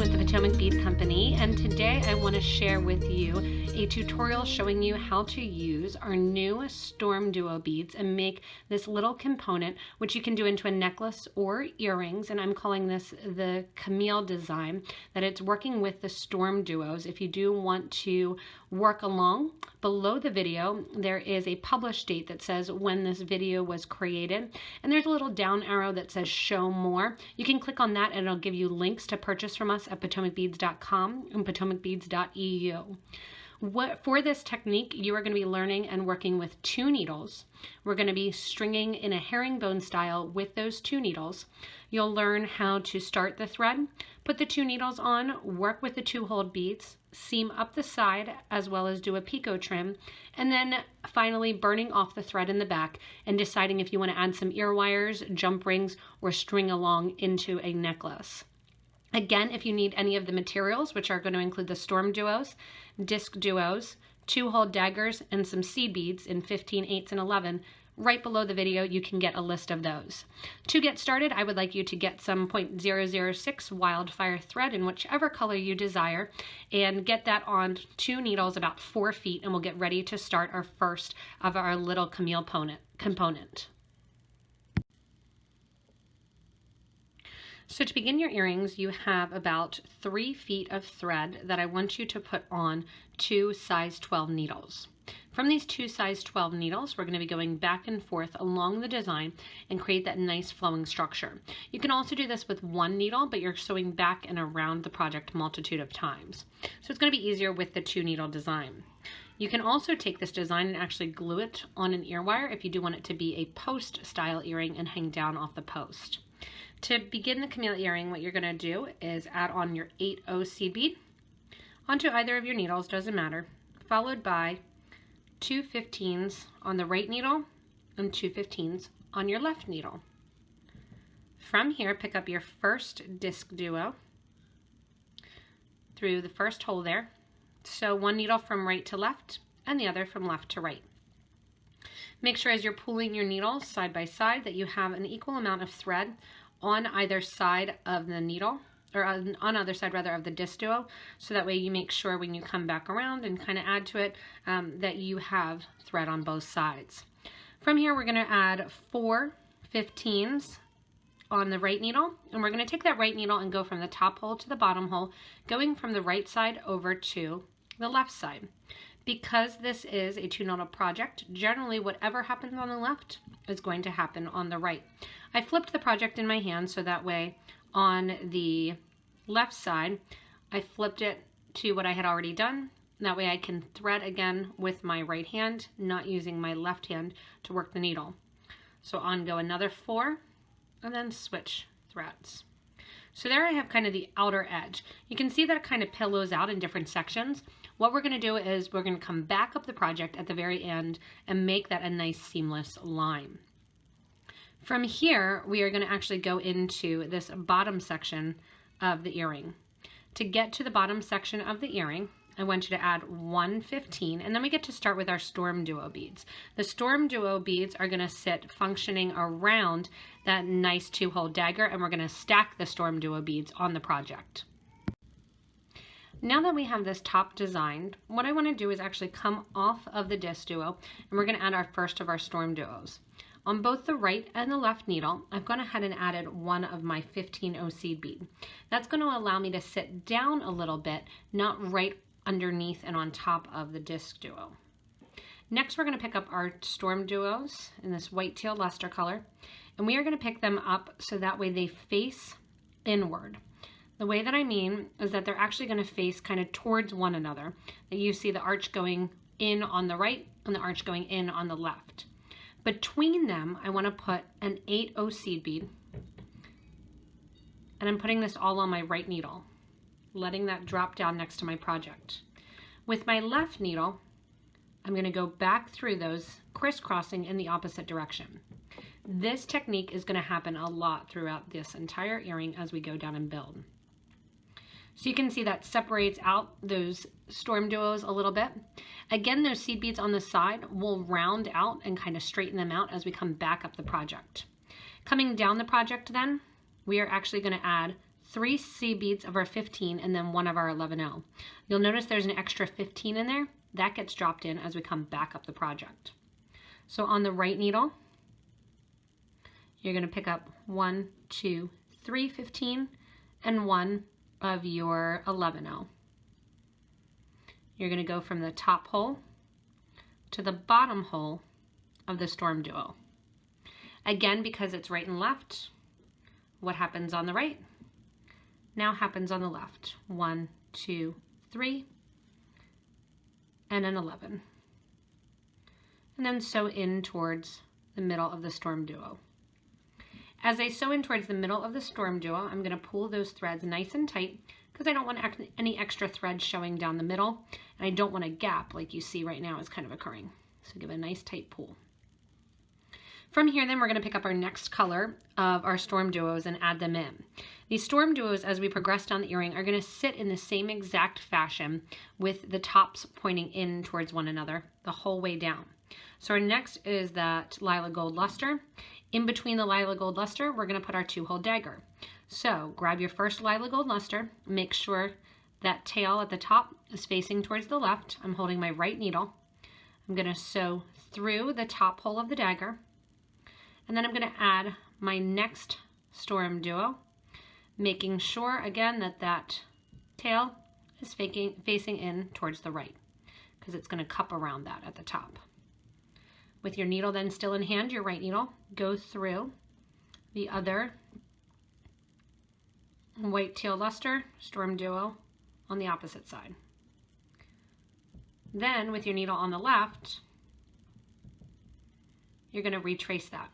with the Potomac Bead Company, and today I want to share with you a tutorial showing you how to use our new StormDuo beads and make this little component, which you can do into a necklace or earrings, and I'm calling this the Camille design, that it's working with the StormDuos. If you do want to work along, below the video there is a published date that says when this video was created, and there's a little down arrow that says show more. You can click on that and it'll give you links to purchase from us at potomacbeads.com and potomacbeads.eu. For this technique, you are going to be learning and working with 2 needles. We're going to be stringing in a herringbone style with those 2 needles. You'll learn how to start the thread, put the 2 needles on, work with the 2-hole beads, seam up the side as well as do a picot trim, and then finally burning off the thread in the back and deciding if you want to add some ear wires, jump rings, or string along into a necklace. Again, if you need any of the materials, which are going to include the StormDuos, disc duos, 2-hole daggers, and some seed beads in 15, 8s, and 11, right below the video you can get a list of those. To get started, I would like you to get some .006 wildfire thread in whichever color you desire and get that on 2 needles about 4 feet, and we'll get ready to start our first of our little Camille component. So to begin your earrings, you have about 3 feet of thread that I want you to put on 2 size 12 needles. From these 2 size 12 needles, we're going to be going back and forth along the design and create that nice flowing structure. You can also do this with 1 needle, but you're sewing back and around the project a multitude of times. So it's going to be easier with the 2 needle design. You can also take this design and actually glue it on an ear wire if you do want it to be a post style earring and hang down off the post. To begin the Camille earring, what you're going to do is add on your 8/0 seed bead onto either of your needles, doesn't matter, followed by 2 15s on the right needle and 2 15s on your left needle. From here, pick up your first disc duo through the first hole there. So 1 needle from right to left and the other from left to right. Make sure as you're pulling your needles side by side that you have an equal amount of thread on either side of the needle, or on either side rather of the disc duo, so that way you make sure when you come back around and kind of add to it that you have thread on both sides. From here we're going to add 4 15s on the right needle, and we're going to take that right needle and go from the top hole to the bottom hole, going from the right side over to the left side. Because this is a 2-needle project, generally whatever happens on the left is going to happen on the right. I flipped the project in my hand so that way on the left side I flipped it to what I had already done. That way I can thread again with my right hand, not using my left hand to work the needle. So on go another 4 and then switch threads. So there I have kind of the outer edge. You can see that it kind of pillows out in different sections. What we're going to do is we're going to come back up the project at the very end and make that a nice seamless line. From here, we are going to actually go into this bottom section of the earring. To get to the bottom section of the earring, I want you to add 1 15, and then we get to start with our StormDuo beads. The StormDuo beads are going to sit functioning around that nice 2-hole dagger, and we're going to stack the StormDuo beads on the project. Now that we have this top designed, what I want to do is actually come off of the disc duo, and we're going to add our first of our StormDuos. On both the right and the left needle, I've gone ahead and added 1 of my 15/0 seed bead. That's going to allow me to sit down a little bit, not right underneath and on top of the disc duo. Next, we're going to pick up our StormDuos in this white teal luster color, and we are going to pick them up so that way they face inward. The way that I mean is that they're actually going to face kind of towards one another. That you see the arch going in on the right and the arch going in on the left. Between them, I want to put an 8/0 seed bead, and I'm putting this all on my right needle, letting that drop down next to my project. With my left needle, I'm going to go back through those, crisscrossing in the opposite direction. This technique is going to happen a lot throughout this entire earring as we go down and build. So you can see that separates out those StormDuos a little bit. Again, those seed beads on the side will round out and kind of straighten them out as we come back up the project. Coming down the project then, we are actually going to add 3 seed beads of our 15 and then 1 of our 11O. You'll notice there's an extra 15 in there. That gets dropped in as we come back up the project. So on the right needle, you're going to pick up 1, 2, 3 15 and 1 of your 11O. You're going to go from the top hole to the bottom hole of the StormDuo. Again, because it's right and left, what happens on the right now happens on the left. 1, 2, 3, and an 11. And then sew in towards the middle of the StormDuo. As I sew in towards the middle of the StormDuo, I'm going to pull those threads nice and tight because I don't want any extra thread showing down the middle, and I don't want a gap like you see right now is kind of occurring. So give it a nice tight pull. From here then we're going to pick up our next color of our StormDuos and add them in. These StormDuos, as we progress down the earring, are going to sit in the same exact fashion with the tops pointing in towards one another the whole way down. So our next is that Lilac Gold Luster. In between the Lilac Gold Luster, we're going to put our 2-hole dagger. So grab your first Lilac Gold Luster, make sure that tail at the top is facing towards the left. I'm holding my right needle. I'm going to sew through the top hole of the dagger, and then I'm going to add my next StormDuo, making sure again that that tail is facing in towards the right, because it's going to cup around that at the top. With your needle then still in hand, your right needle, go through the other white tail luster StormDuo on the opposite side. Then with your needle on the left, you're going to retrace that.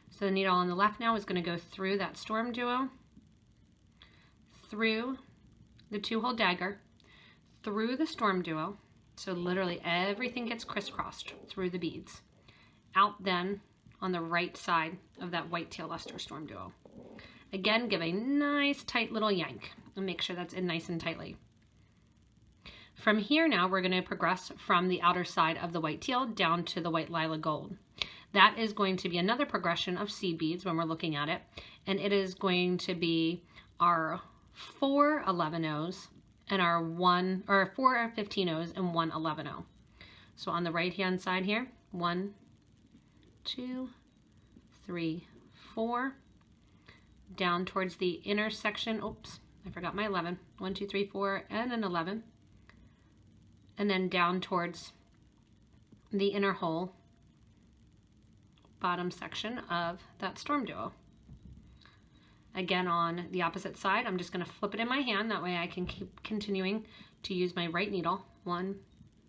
So the needle on the left now is going to go through that StormDuo, through the 2-hole dagger, through the StormDuo. So literally everything gets crisscrossed through the beads. Out then on the right side of that white tail luster StormDuo. Again, give a nice tight little yank and make sure that's in nice and tightly. From here now, we're going to progress from the outer side of the white teal down to the white lilac gold. That is going to be another progression of seed beads when we're looking at it, and it is going to be our 4 11Os and our 4 15Os and 1 11O. So on the right hand side here, 1, 2, 3, 4, down towards the inner section. Oops, I forgot my 11. 1, 2, 3, 4, and an 11. And then down towards the inner hole, bottom section of that StormDuo. Again, on the opposite side, I'm just going to flip it in my hand. That way I can keep continuing to use my right needle. 1,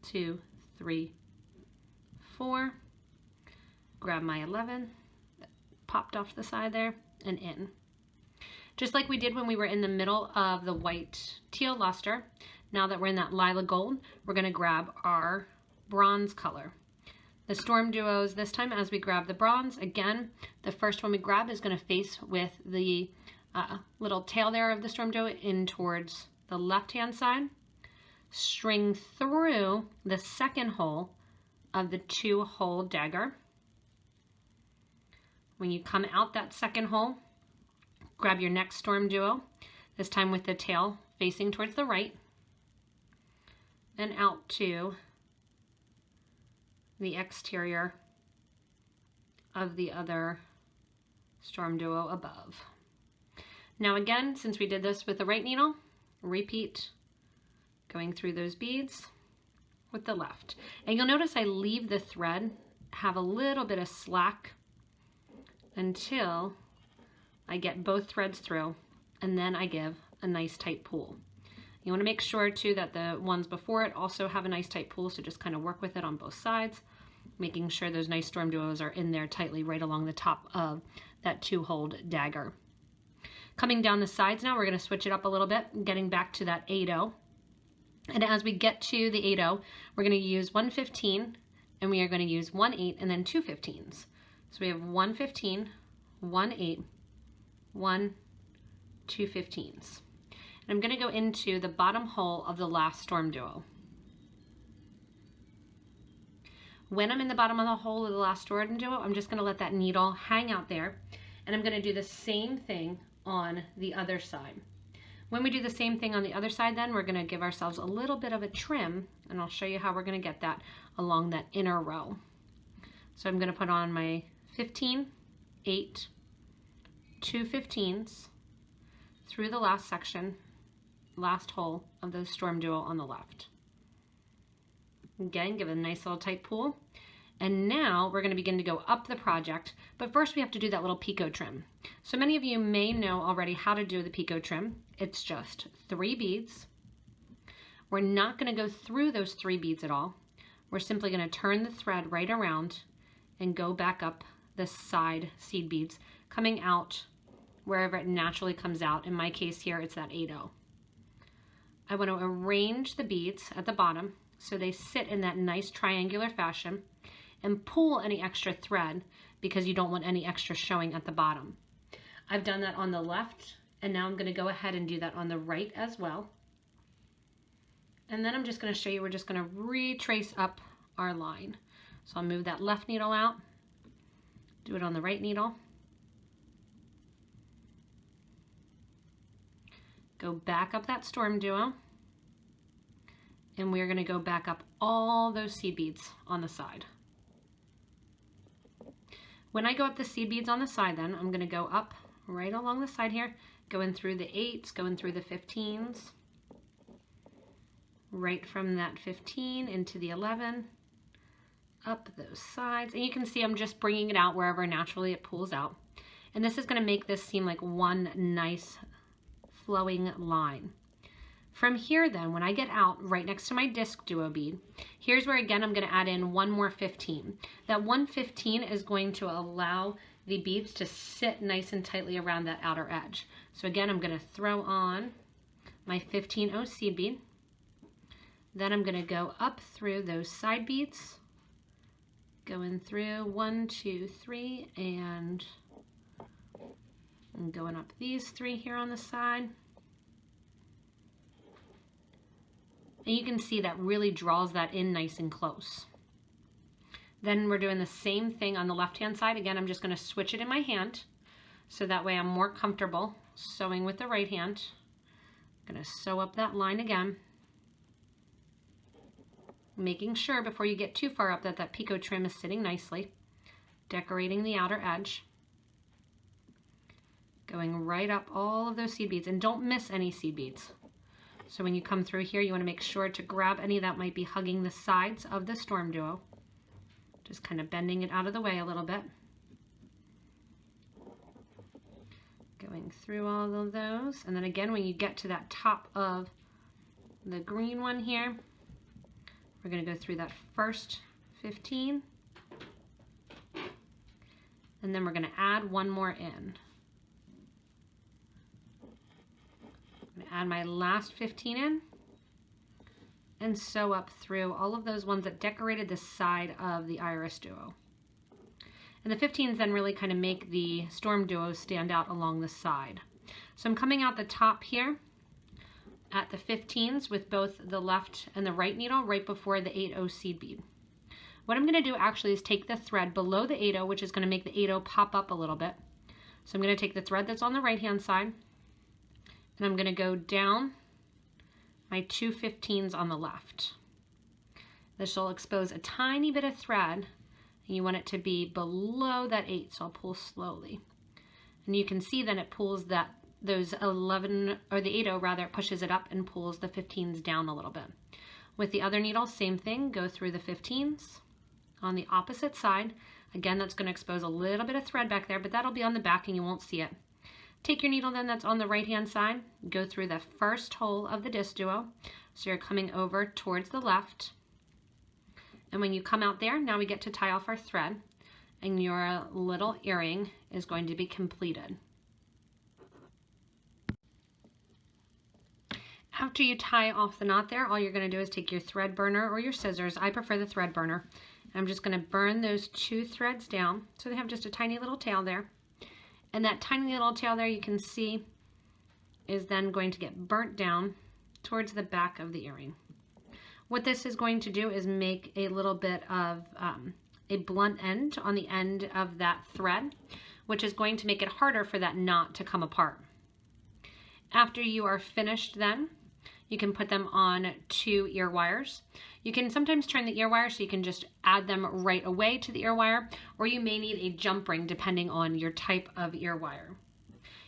2, 3, 4. Grab my 11, popped off the side there, and in. Just like we did when we were in the middle of the white teal luster, now that we're in that lilac gold, we're going to grab our bronze color. The StormDuos this time, as we grab the bronze, again, the first one we grab is going to face with the little tail there of the StormDuo in towards the left-hand side. String through the second hole of the 2-hole dagger. When you come out that second hole, grab your next StormDuo, this time with the tail facing towards the right, and out to the exterior of the other StormDuo above. Now again, since we did this with the right needle, repeat going through those beads with the left. And you'll notice I leave the thread have a little bit of slack until I get both threads through, and then I give a nice tight pull. You want to make sure too that the ones before it also have a nice tight pull, so just kind of work with it on both sides, making sure those nice StormDuos are in there tightly right along the top of that 2-hole dagger. Coming down the sides now, we're going to switch it up a little bit, getting back to that 8-0. And as we get to the 8-0, we're going to use 1 15, and we are going to use 1 8 and then 2 15s. So we have 1 15, 1 8, 1, 2 15s. And I'm going to go into the bottom hole of the last StormDuo. When I'm in the bottom of the hole of the last StormDuo, I'm just going to let that needle hang out there. And I'm going to do the same thing on the other side. When we do the same thing on the other side, then we're going to give ourselves a little bit of a trim, and I'll show you how we're going to get that along that inner row. So I'm going to put on my 15, 8, 2 15s through the last section, last hole of the StormDuo on the left. Again, give it a nice little tight pull. And now we're going to begin to go up the project, but first we have to do that little picot trim. So many of you may know already how to do the picot trim. It's just 3 beads. We're not going to go through those 3 beads at all. We're simply going to turn the thread right around and go back up the side seed beads, coming out wherever it naturally comes out. In my case here, it's that 8-0. I want to arrange the beads at the bottom so they sit in that nice triangular fashion, and pull any extra thread because you don't want any extra showing at the bottom. I've done that on the left, and now I'm going to go ahead and do that on the right as well. And then I'm just going to show you, we're just going to retrace up our line. So I'll move that left needle out, do it on the right needle, go back up that StormDuo, and we're going to go back up all those seed beads on the side. When I go up the seed beads on the side, then I'm going to go up right along the side here, going through the 8s, going through the 15s, right from that 15 into the 11, up those sides. And you can see I'm just bringing it out wherever naturally it pulls out. And this is going to make this seem like one nice flowing line. From here then, when I get out right next to my disc duo bead, here's where again I'm going to add in one more 15. That 115 is going to allow the beads to sit nice and tightly around that outer edge. So again, I'm going to throw on my 15-0 seed bead. Then I'm going to go up through those side beads, going through 1, 2, 3, and going up these 3 here on the side. And you can see that really draws that in nice and close. Then we're doing the same thing on the left-hand side. Again, I'm just going to switch it in my hand, so that way I'm more comfortable sewing with the right hand. I'm going to sew up that line again, making sure before you get too far up that that picot trim is sitting nicely, decorating the outer edge, going right up all of those seed beads, and don't miss any seed beads. So when you come through here, you want to make sure to grab any that might be hugging the sides of the StormDuo. Just kind of bending it out of the way a little bit. Going through all of those. And then again, when you get to that top of the green one here, we're going to go through that first 15. And then we're going to add one more in. I'm going to add my last 15 in and sew up through all of those ones that decorated the side of the Iris Duo. And the 15s then really kind of make the StormDuo stand out along the side. So I'm coming out the top here at the 15s with both the left and the right needle right before the 8-0 seed bead. What I'm going to do actually is take the thread below the 8-0, which is going to make the 8-0 pop up a little bit. So I'm going to take the thread that's on the right hand side, and I'm going to go down my 2 15s on the left. This will expose a tiny bit of thread, and you want it to be below that 8, so I'll pull slowly. And you can see then it pulls those 11, or the 8-0 rather, it pushes it up and pulls the 15s down a little bit. With the other needle, same thing, go through the 15s on the opposite side. Again, that's going to expose a little bit of thread back there, but that'll be on the back and you won't see it. Take your needle then that's on the right hand side, go through the first hole of the disc duo, so you're coming over towards the left. And when you come out there, now we get to tie off our thread, and your little earring is going to be completed. After you tie off the knot there, all you're going to do is take your thread burner or your scissors. I prefer the thread burner. I'm just going to burn those 2 threads down so they have just a tiny little tail there. And that tiny little tail there you can see is then going to get burnt down towards the back of the earring. What this is going to do is make a little bit of a blunt end on the end of that thread, which is going to make it harder for that knot to come apart. After you are finished then, you can put them on 2 ear wires. You can sometimes turn the ear wire so you can just add them right away to the ear wire, or you may need a jump ring depending on your type of ear wire.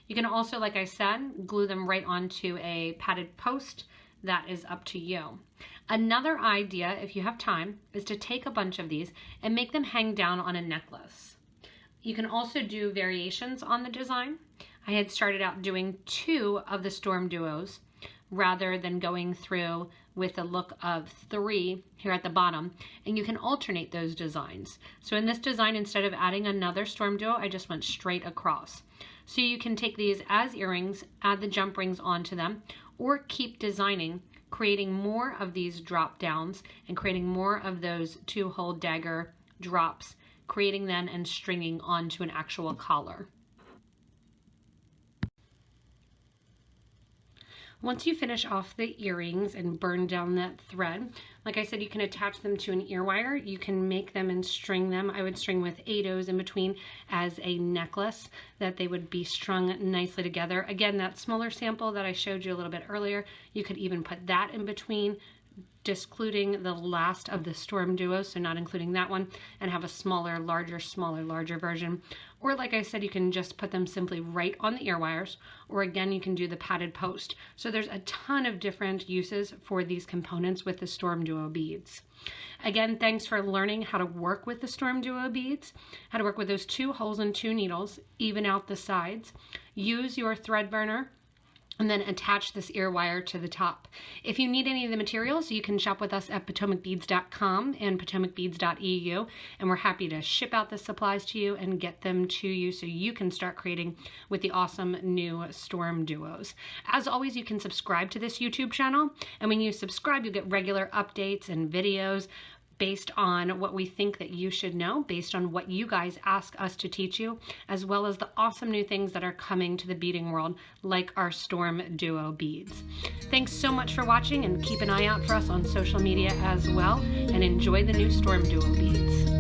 You can also, like I said, glue them right onto a padded post. That is up to you. Another idea, if you have time, is to take a bunch of these and make them hang down on a necklace. You can also do variations on the design. I had started out doing 2 of the StormDuos rather than going through with a look of 3 here at the bottom, and you can alternate those designs. So in this design, instead of adding another StormDuo, I just went straight across. So you can take these as earrings, add the jump rings onto them, or keep designing, creating more of these drop downs and creating more of those 2-hole dagger drops, creating them and stringing onto an actual collar. Once you finish off the earrings and burn down that thread, like I said, you can attach them to an ear wire. You can make them and string them. I would string with 8 in between as a necklace, that they would be strung nicely together. Again, that smaller sample that I showed you a little bit earlier, you could even put that in between, discluding the last of the StormDuos, so not including that one, and have a smaller, larger version. Or like I said, you can just put them simply right on the ear wires, or again, you can do the padded post. So there's a ton of different uses for these components with the StormDuo beads. Again, thanks for learning how to work with the StormDuo beads, how to work with those 2 holes and 2 needles, even out the sides. Use your thread burner and then attach this ear wire to the top. If you need any of the materials, you can shop with us at PotomacBeads.com and PotomacBeads.eu, and we're happy to ship out the supplies to you and get them to you so you can start creating with the awesome new StormDuos. As always, you can subscribe to this YouTube channel, and when you subscribe, you'll get regular updates and videos based on what we think that you should know, based on what you guys ask us to teach you, as well as the awesome new things that are coming to the beading world, like our StormDuo beads. Thanks so much for watching, and keep an eye out for us on social media as well, and enjoy the new StormDuo beads.